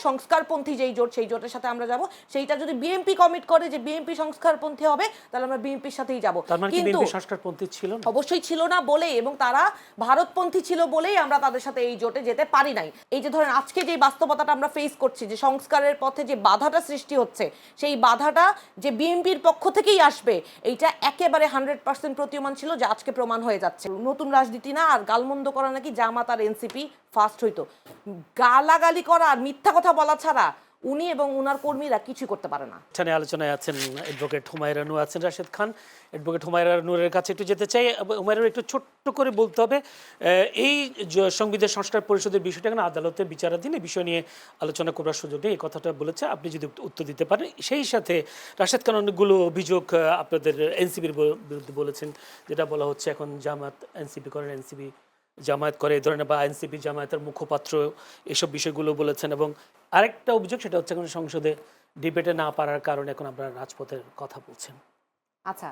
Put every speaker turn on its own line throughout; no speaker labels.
সংস্কারপন্থী যেই জোট সেই জোটের সাথে আমরা যাব। সেইটা যদি বিএনপি কমিট করে যে বিএনপি সংস্কারপন্থী হবে তাহলে আমরা বিএনপির সাথেই যাব।
কিন্তু সংস্কারপন্থী ছিল না,
অবশ্যই ছিল না বলেই এবং তারা ভারতপন্থী ছিল বলেই আমরা তাদের সাথে এই জোটে যেতে পারি নাই। এই যে ধরেন আজকে যে বাস্তবতাটা আমরা ফেস করছি, যে সংস্কারের পথে যে বাধাটা সৃষ্টি হচ্ছে, সেই বাধাটা যে বিএনপির পক্ষ থেকেই আসবে এইটা একেবারে 100% প্রতীয়মান ছিল, যে আজকে প্রমাণ হয়ে যাচ্ছে। নতুন রাজনীতি না, আর গালমন্দ করা নাকি জামাত আর এনসিপি ফার্স্ট হইতো। গালাগালি করা আর মিথ্যা কথা বলা ছাড়া উনি এবং উনার কর্মীরা কিছু করতে পারে না।
এখানে আলোচনায় আছেন অ্যাডভোকেট হুমায়রা নূর, আছেন রাশেদ খান। অ্যাডভোকেট হুমায়রা নূরের কাছে একটু যেতে চাই। হুমায়রা, একটু ছোট্ট করে বলতে হবে, এই সংবিধান সংস্কার পরিষদের বিষয়টা এখানে আদালতে বিচারাধীন, এই বিষয় নিয়ে আলোচনা করার সুযোগ নেই, এই কথাটা বলেছে। আপনি যদি উত্তর দিতে পারেন। সেই সাথে রাশেদ খান অনেকগুলো অভিযোগ আপনাদের এনসিপির বিরুদ্ধে বলেছেন, যেটা বলা হচ্ছে এখন জামাত এনসিপি করেন, এনসিপি জামায়াত করে, এই ধরনের, বা এনসিপি জামায়াতের মুখপাত্র এসব বিষয়গুলো বলেছেন। এবং আরেকটা অভিযোগ, সেটা হচ্ছে এখন সংসদে ডিবেটে না পারার কারণে এখন আপনারা রাজপথের কথা বলছেন।
আচ্ছা,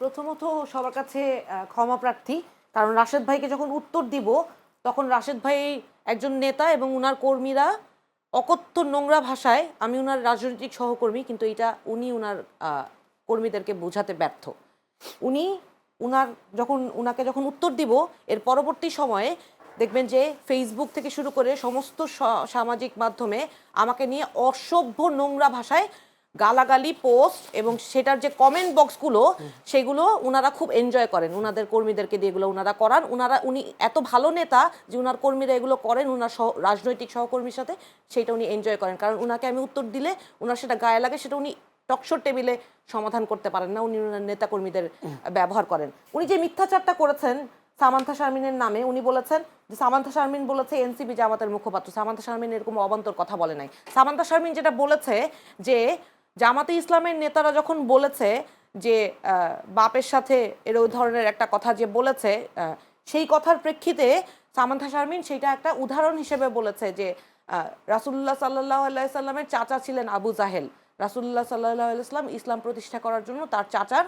প্রথমত সবার কাছে ক্ষমা প্রার্থী, কারণ রাশেদ ভাইকে যখন উত্তর দিব তখন রাশেদ ভাই একজন নেতা এবং উনার কর্মীরা অকথ্য নোংরা ভাষায়, আমি উনার রাজনৈতিক সহকর্মী কিন্তু এটা উনি উনার কর্মীদেরকে বোঝাতে ব্যর্থ। উনাকে যখন উত্তর দিব এর পরবর্তী সময়ে দেখবেন যে ফেসবুক থেকে শুরু করে সমস্ত সামাজিক মাধ্যমে আমাকে নিয়ে অসভ্য নোংরা ভাষায় গালাগালি পোস্ট এবং সেটার যে কমেন্ট বক্সগুলো সেগুলো উনারা খুব এনজয় করেন। উনাদের কর্মীদেরকে দিয়ে এগুলো উনারা করান। উনি এত ভালো নেতা যে উনার কর্মীরা এগুলো করেন উনার রাজনৈতিক সহকর্মীর সাথে, সেটা উনি এনজয় করেন। কারণ উনাকে আমি উত্তর দিলে উনার সেটা গায়ে লাগে, সেটা উনি টকশোর টেবিলে সমাধান করতে পারেন না, উনি উনার নেতা কর্মীদের ব্যবহার করেন। উনি যে মিথ্যাচারটা করেছেন সামান্থা শারমিনের নামে, উনি বলেছেন যে সামান্থা শারমিন বলেছে এনসিপি জামাতের মুখপাত্র। সামান্থা শারমিন এরকম অবান্তর কথা বলে নাই। সামান্থা শারমিন যেটা বলেছে যে জামাতে ইসলামের নেতারা যখন বলেছে যে বাপের সাথে এর ওই ধরনের একটা কথা যে বলেছে, সেই কথার প্রেক্ষিতে সামান্থা শারমিন সেইটা একটা উদাহরণ হিসেবে বলেছে যে রাসূলুল্লাহ সাল্লাল্লাহু আলাইহি সাল্লামের চাচা ছিলেন আবু জাহেল। রাসূলুল্লাহ সাল্লাল্লাহু আলাইহি সাল্লাম ইসলাম প্রতিষ্ঠা করার জন্য তার চাচার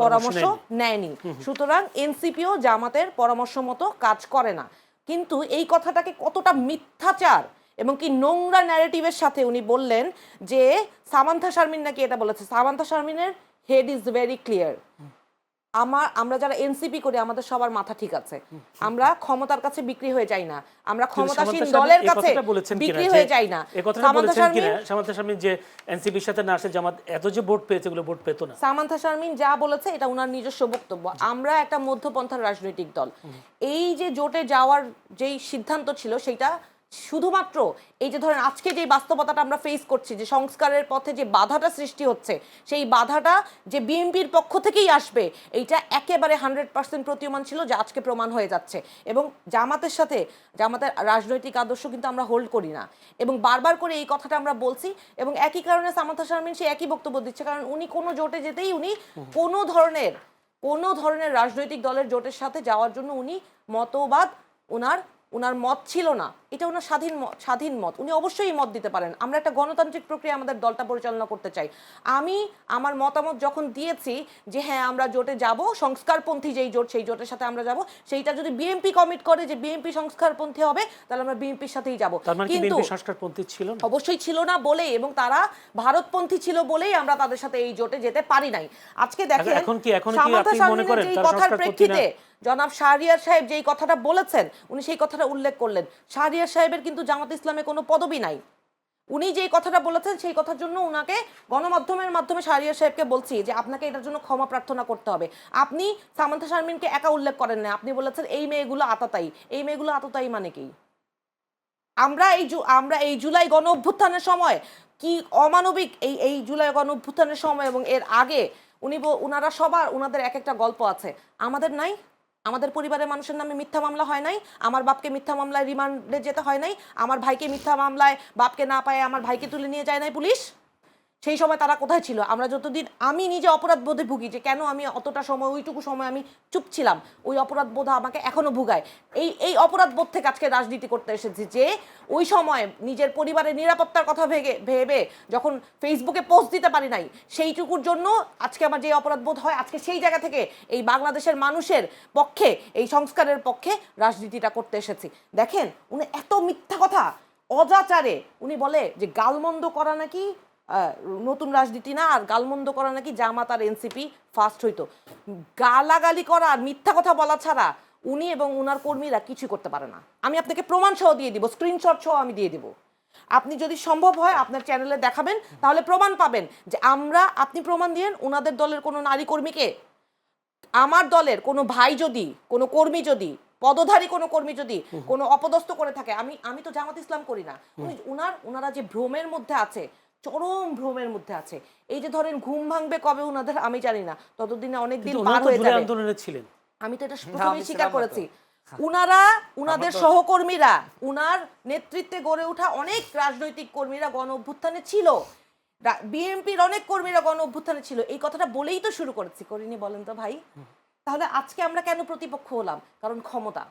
পরামর্শ নেয়নি, সুতরাং এনসিপিও জামাতের পরামর্শ মতো কাজ করে না। কিন্তু এই কথাটাকে কতটা মিথ্যাচার এবং কি নোংরা ন্যারেটিভের সাথে উনি বললেন যে সামান্থা শারমিন নাকি এটা বলেছে। সামান্থা শারমিনের হেড ইজ ভেরি ক্লিয়ার। আমরা যারা এনসিপি করি আমাদের সবার মাথা ঠিক আছে, আমরা ক্ষমতার কাছে বিক্রি হয়ে যাই না, আমরা ক্ষমতাসীন দলের কাছে বিক্রি হয়ে যাই না।
সামান্থা শারমিন যে এনসিপির সাথে না আসে জামাত এত যে ভোট পেয়েছে, এগুলো ভোট পেত না।
সামান্থা শারমিন যা বলেছে এটা উনার নিজস্ব বক্তব্য। আমরা একটা মধ্যপন্থার রাজনৈতিক দল, এই যে জোটে যাওয়ার যেই সিদ্ধান্ত ছিল সেটা শুধুমাত্র এই যে ধরেন আজকে যে বাস্তবতাটা আমরা ফেস করছি, যে সংস্কারের পথে যে বাধাটা সৃষ্টি হচ্ছে, সেই বাধাটা যে বিএনপির পক্ষ থেকেই আসবে এইটা একেবারে 100% প্রতীয়মান ছিল, যে আজকে প্রমাণ হয়ে যাচ্ছে। এবং জামাতের সাথে জামাতের রাজনৈতিক আদর্শ কিন্তু আমরা হোল্ড করি না, এবং বারবার করে এই কথাটা আমরা বলছি। এবং একই কারণে সামান্থা শারমিন সে একই বক্তব্য দিচ্ছে, কারণ উনি কোনো জোটে যেতেই উনি কোনো ধরনের রাজনৈতিক দলের জোটের সাথে যাওয়ার জন্য উনি মতবাদ উনার মত ছিল না। এটা ওনার স্বাধীন মত, উনি অবশ্যই মত দিতে পারেন। আমরা একটা গণতান্ত্রিক প্রক্রিয়া আমাদের দলটা পরিচালনা করতে চাই। আমি আমার মতামত যখন দিয়েছি যে হ্যাঁ আমরা জোটে যাব, সংস্কারপন্থী যেই জোট সেই জোটের সাথে আমরা যাব, সেইটা যদি বিএনপি কমিট করে যে বিএনপি সংস্কারপন্থী হবে তাহলে আমরা বিএনপির সাথেই যাব।
কিন্তু সংস্কারপন্থী ছিল না,
অবশ্যই ছিল না বলেই, এবং তারা ভারতপন্থী ছিল বলেই আমরা তাদের সাথে এই জোটে যেতে পারি নাই। আজকে দেখেন সামান্থা শারমিনের যেই কথার প্রেক্ষিতে জনাব শাহরিয়ার সাহেব যেই কথাটা বলেছেন, উনি সেই কথাটা উল্লেখ করলেন। শাহরিয়ার সাহেবের কিন্তু জামাত ইসলামে কোনো পদবি নাই। উনি যেই কথাটা বলেছেন সেই কথার জন্য উনাকে গণমাধ্যমের মাধ্যমে শাহরিয়ার সাহেবকে বলছি যে আপনাকে এটার জন্য ক্ষমা প্রার্থনা করতে হবে। আপনি সামান্থা শারমিনকে একা উল্লেখ করেন না, আপনি বলেছেন এই মেয়েগুলো আততায়ী। এই মেয়েগুলো আততায়ী মানে কি? আমরা এই জুলাই গণ অভ্যুত্থানের সময় কি অমানবিক, এই জুলাই গণ অভ্যুত্থানের সময় এবং এর আগে উনারা সবার উনাদের এক একটা গল্প আছে, আমাদের নাই? আমাদের পরিবারের মানুষের নামে মিথ্যা মামলা হয় নাই? আমার বাপকে মিথ্যা মামলায় রিমান্ডে যেতে হয় নাই? আমার ভাইকে মিথ্যা মামলায় বাপকে না পায় আমার ভাইকে তুলে নিয়ে যায় নাই পুলিশ? সেই সময় তারা কোথায় ছিল? আমরা যতদিন আমি নিজে অপরাধ বোধে ভুগি যে কেন আমি অতটা সময় ওইটুকু সময় আমি চুপ ছিলাম, ওই অপরাধ বোধ আমাকে এখনো ভুগায়। এই অপরাধ বোধ থেকে আজকে রাজনীতি করতে এসেছি, যে ওই সময় নিজের পরিবারের নিরাপত্তার কথা ভেবে যখন ফেসবুকে পোস্ট দিতে পারি নাই, সেইটুকুর জন্য আজকে আমার যে অপরাধ বোধ হয়, আজকে সেই জায়গা থেকে এই বাংলাদেশের মানুষের পক্ষে, এই সংস্কারের পক্ষে রাজনীতিটা করতে এসেছি। দেখেন উনি এত মিথ্যা কথা, অজাচারে উনি বলে যে গালমন্দ করা নাকি নতুন রাজনীতি না, আর গালমন্দ করা নাকি জামাত আর এনসিপি ফার্স্ট হইতো। গালাগালি করা আর মিথ্যা কথা বলা ছাড়া উনি এবং উনার কর্মীরা কিছু করতে পারে না। আমি আপনাকে প্রমাণ সহ দিয়ে দিব, স্ক্রিনশট সহ আমি দিয়ে দিব। আপনি যদি সম্ভব হয় আপনার চ্যানেলে দেখাবেন, তাহলে প্রমাণ পাবেন যে আপনি প্রমাণ দিয়েন ওনাদের দলের কোনো নারী কর্মীকে, আমার দলের কোনো ভাই যদি, কোনো কর্মী যদি, পদধারী কোনো কর্মী যদি কোনো অপদস্থ করে থাকে, আমি তো জামাত ইসলাম করি না, ওনারা যে ভ্রমের মধ্যে আছে, চরম ভ্রমের মধ্যে আছে। এই যে ধরেন ঘুম ভাঙবে কবে ওনাদের আমি জানি না, ততদিনে অনেকদিন পার হয়ে যাবে।
আন্দোলনে ছিলেন,
আমি তো এটা প্রথমেই স্বীকার করেছি। উনাদের সহকর্মীরা, উনার নেতৃত্বে গড়ে ওঠা অনেক রাজনৈতিক কর্মীরা গণ অভ্যুত্থানে ছিল, বিএনপির অনেক কর্মীরা গণ অভ্যুত্থানে ছিল। এই কথাটা বলেই তো শুরু করিনি বলেন তো ভাই? তাহলে আজকে আমরা কেন প্রতিপক্ষ হলাম? কারণ ক্ষমতা।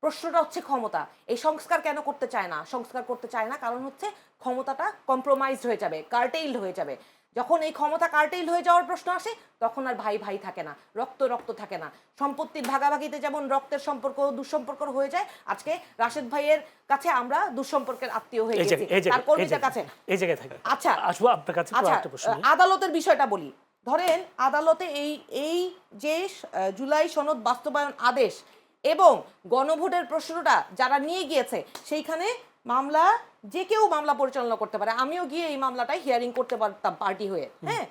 প্রশ্নটা হচ্ছে ক্ষমতা। এই সংস্কার কেন করতে চায় না? সংস্কার করতে চায় না কারণ হচ্ছে ক্ষমতাটা কম্প্রোমাইজড হয়ে যাবে, কার্টেইলড হয়ে যাবে। যখন এই ক্ষমতা কার্টেইল হয়ে যাওয়ার প্রশ্ন আসে, তখন আর ভাই ভাই থাকে না, রক্ত রক্ত থাকে না। সম্পত্তির ভাগাভাগিতে যেমন রক্তের সম্পর্ক দুঃসম্পর্ক হয়ে যায়, আজকে রাশেদ ভাইয়ের কাছে আমরা দুঃসম্পর্কের আত্মীয় হয়ে গেছি তার কর্মীদের কাছে।
এই জায়গায় থাকে।
আচ্ছা,
আসবো আপনার কাছে একটা প্রশ্ন।
আদালতের বিষয়টা বলি। ধরেন আদালতে এই যে জুলাই সনদ বাস্তবায়ন আদেশ এবং গণভোটের প্রশ্নটা যারা নিয়ে গিয়েছে, সেইখানে মামলা যে কেউ মামলা পরিচালনা করতে পারে। আমিও গিয়ে এই মামলাটাই হিয়ারিং করতে পারতাম পার্টি হয়ে। হ্যাঁ,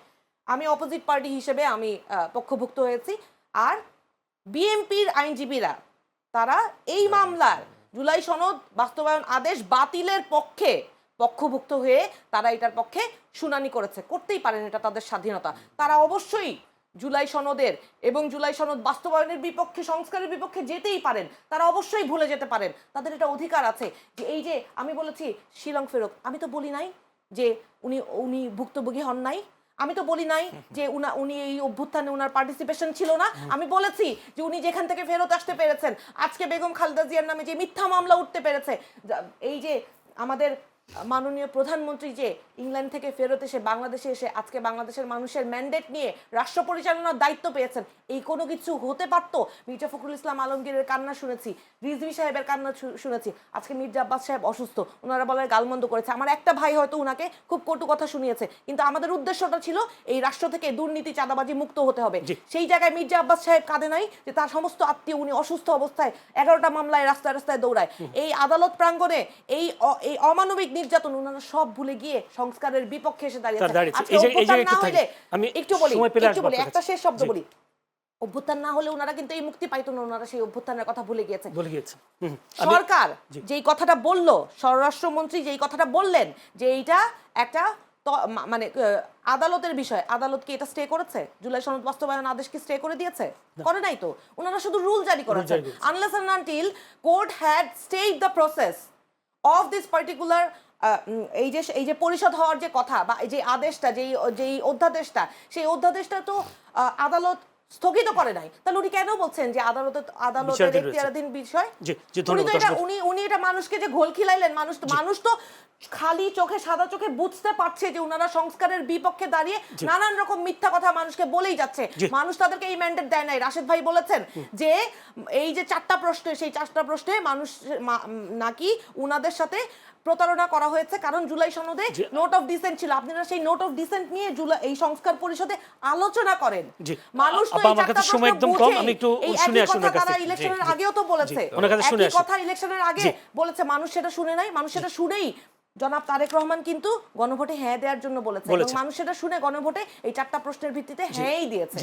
আমি অপোজিট পার্টি হিসেবে আমি পক্ষভুক্ত হয়েছি। আর বিএনপির আইনজীবীরা তারা এই মামলার জুলাই সনদ বাস্তবায়ন আদেশ বাতিলের পক্ষে পক্ষভুক্ত হয়ে তারা এটার পক্ষে শুনানি করেছে। করতেই পারেন, এটা তাদের স্বাধীনতা। তারা অবশ্যই জুলাই সনদের এবং জুলাই সনদ বাস্তবায়নের বিপক্ষে, সংস্কারের বিপক্ষে যেতেই পারেন। তারা অবশ্যই ভুলে যেতে পারেন, তাদের এটা অধিকার আছে। যে এই যে আমি বলেছি শিলং ফেরত, আমি তো বলি নাই যে উনি ভুক্তভোগী হন নাই, আমি তো বলি নাই যে উনি এই অভ্যুত্থানে উনার পার্টিসিপেশন ছিল না। আমি বলেছি যে উনি যেখান থেকে ফেরত আসতে পেরেছেন, আজকে বেগম খালেদা জিয়ার নামে যে মিথ্যা মামলা উঠতে পেরেছে, এই যে আমাদের মাননীয় প্রধানমন্ত্রী যে ইংল্যান্ড থেকে ফেরত এসে বাংলাদেশে এসে আজকে বাংলাদেশের মানুষের ম্যান্ডেট নিয়ে রাষ্ট্র পরিচালনার দায়িত্ব পেয়েছেন, এই কোনো কিছু হতে পারতো? মির্জা ফখরুল ইসলাম আলমগীরের কান্না শুনেছি, রিজভী সাহেবের কান্না শুনেছি, আজকে মির্জা আব্বাস সাহেব অসুস্থ, ওনারা বলে গালমন্দ করেছে। আমার একটা ভাই হয়তো উনাকে খুব কটু কথা শুনিয়েছে, কিন্তু আমাদের উদ্দেশ্যটা ছিল এই রাষ্ট্র থেকে দুর্নীতি চাঁদাবাজি মুক্ত হতে হবে। সেই জায়গায় মির্জা আব্বাস সাহেব কাঁদে নাই যে তার সমস্ত আত্মীয়, উনি অসুস্থ অবস্থায় 11টা মামলায় রাস্তায় রাস্তায় দৌড়ায়। এই আদালত প্রাঙ্গণে এই অমানবিক নির্যাতন ওনারা সব ভুলে গিয়ে সংস্কারের বিপক্ষে এসে দাঁড়িয়েছে। একটু বলি, একটা শেষ শব্দ বলি। অভ্যুত্থান না হলে ওনারা কিন্তু এই মুক্তি পাইতো না, ওনারা সেই অভ্যুত্থানের কথা ভুলে গিয়েছে। সরকার যেই কথাটা বললো, স্বরাষ্ট্রমন্ত্রী যেই কথাটা বললেন যে এইটা একটা মানে আদালতের বিষয়, আদালত কি এটা স্টে করেছে? জুলাই সনদ বাস্তবায়ন আদেশ কি স্টে করে দিয়েছে? করে নাই তো। ওনারা শুধু রুল জারি করেছেন। Unless and until court had stayed the process of this particular এই যে পরিষদ হওয়ার যে কথা বা যে আদেশটা, যেই অধ্যাদেশটা, সেই অধ্যাদেশটা তো আদালত স্থগিত করে নাই। তাহলে উনি কেন বলছেন যে আদালতের এখতিয়ারাধীন বিষয়? উনি এটা মানুষকে যে ঘোল খিলাইলেন, মানুষ তো খালি চোখে, সাদা চোখে বুঝতে পারছে যে উনারা সংস্কারের বিপক্ষে দাঁড়িয়ে নানান রকম মিথ্যা কথা মানুষকে বলেই যাচ্ছে। মানুষ তাদেরকে এই ম্যান্ডেট দেয় নাই। রাশেদ ভাই বলেছেন যে এই যে 4টা প্রশ্ন, সেই 4টা প্রশ্নে মানুষ নাকি উনাদের সাথে প্রতারণা করা হয়েছে, কারণ জুলাই সনদে নোট অফ ডিসেন্ট ছিল। আপনারা সেই নোট অফ ডিসেন্ট নিয়ে এই সংস্কার পরিষদে আলোচনা করেন। মানুষ তো এই 4টা প্রশ্ন ইলেকশনের আগেও তো বলেছে, একই কথা ইলেকশনের আগে বলেছে। মানুষ সেটা শুনে নাই, মানুষ সেটা শুনেই জনাব তারেক রহমান কিন্তু গণভোটে হ্যাঁ দেওয়ার জন্য বলেছে, এবং মানুষ সেটা শুনে গণভোটে এই 4টা প্রশ্নের ভিত্তিতে হ্যাঁই দিয়েছে।